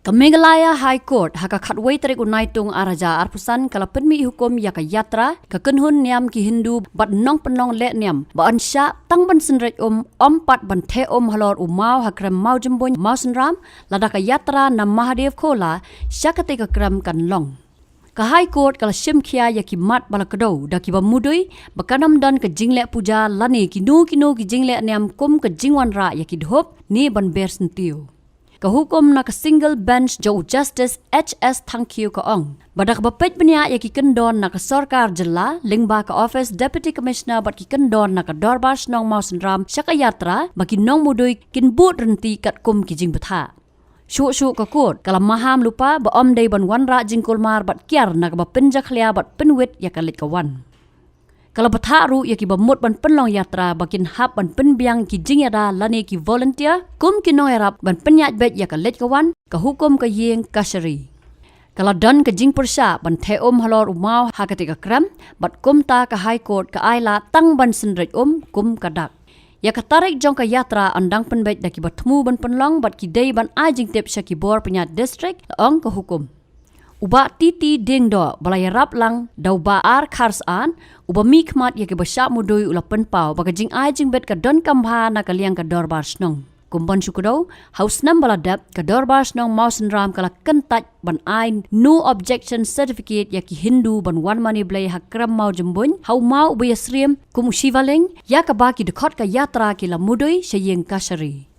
Ke Meghalaya High Court haka khatway tarik unai tung araja arpusan kala penmi hukum ya ka yatra ke kenhun niam ki Hindu bat nong penong Lehniam ba an Shah tang ban senrek pat ban the halor umau ha Krem Mawjymbuiñ mausenram lada ka yatra nam Mahadev khola syakate ka Krem kan long. Ka High Court kala sim khia ya ki mat bala kado da ki ba mudui bakanam dan ke jingle Puja lani ki nu ki jingle niam kum ke jingwan ra ya ki Dhup ni ban ber Syntiew. Kehukum na ke single bench Jauh Justice HS Thang ka ong. Badak bapet benya ya ki Kyndon na ke sarkar jela lingba ke office deputy commissioner bat ki Kyndon na ke dorbar snong mausenram syaka yatra baki nong mudui kin but renti kat kum ki jing betha. Syuk ke kot kala maham lupa ba om dei ban wanra jingkolmar bat kiar na ke bapenja khlia bat penwit ya kalit kawan. Kalau betharu ya ki bamut ban penlong yatra bakin hap ban penbiang ki jingyada lani ki volunteer kum ki noerap ban penyat bet ya ka let kawan ka hukum ka yeng kasari. Kalau dan ke jing persya ban the halor umau ha ketika Krem bat kum ta ka High Court ka aila tang ban senrek kum kadak. Ya ka tarik jong ka yatra andang penbet da ki Thmu ban penlong bat ki dei ban ajing tep sya ki bor penyat district ong ka hukum. Uba titi ding do balai rap lang dau ba ar kharsan uba mikmat ya ke besyak mudui ula penpau baka jing ai jing bet ka don kambha na kaliang ka dorbar snong kumban syukudau haus nam baladap ka dorbar snong mausenram kala kentat ban ai no objection certificate ya ki Hindu ban wan mani blai ha Krem Mawjymbuiñ hau mau uba yasriem kum shivaling ya ka baki dekhot ka yatra ki la mudui syeng kasari.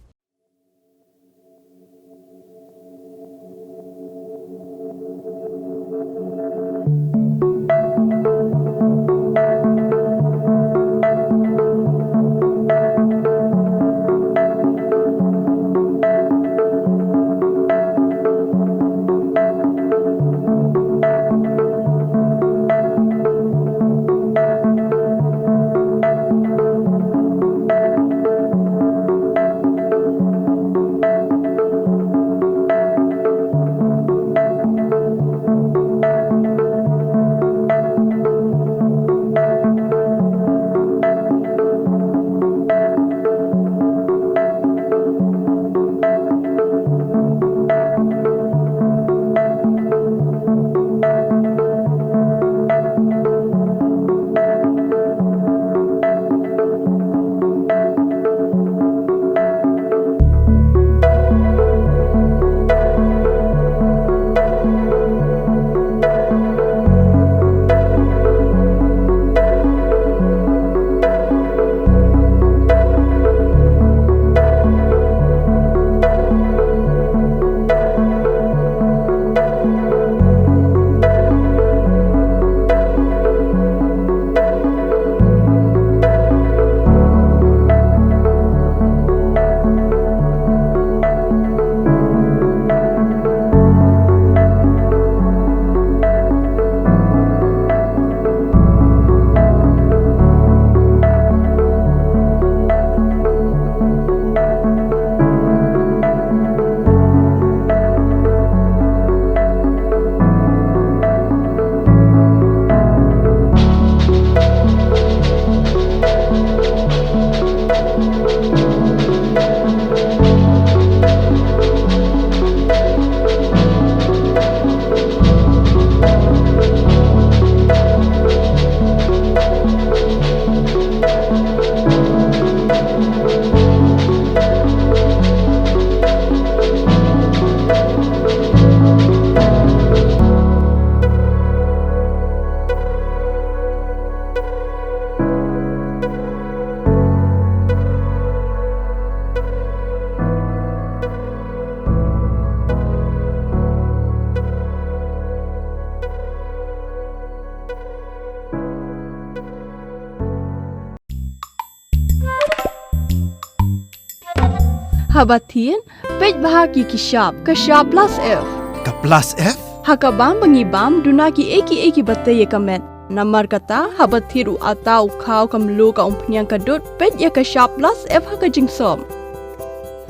Habatin, pej bahagi ki Shah plus F. Ka plus F? Hakabam bangibam duna ki eki batay kamet. Namar kata habathiru atau khau kamlu ka umpnyang kadut pej ya ka Shah plus F haka jingsom.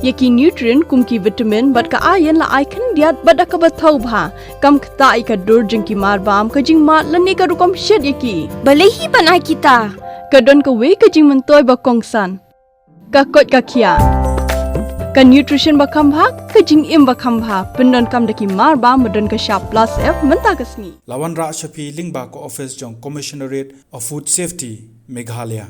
Yaki nutrient kum ki vitamin bat ka iron la icon diat bat ka bathau bha kam kta ka dur jing ki mar bam ka jing mat lani ka rukom shed yaki. Balehi banai kita. Kadon ka we ka jing mentoy ba kongsan. Ka kot ka kia. Ka nutrition bakam bha ka jing im bakam bha pendon kam daki mar ba modern ka sharp plus F menta kasni. Lawan Ra Shapi Lingba ko office jong Commissionerate of Food Safety Meghalaya.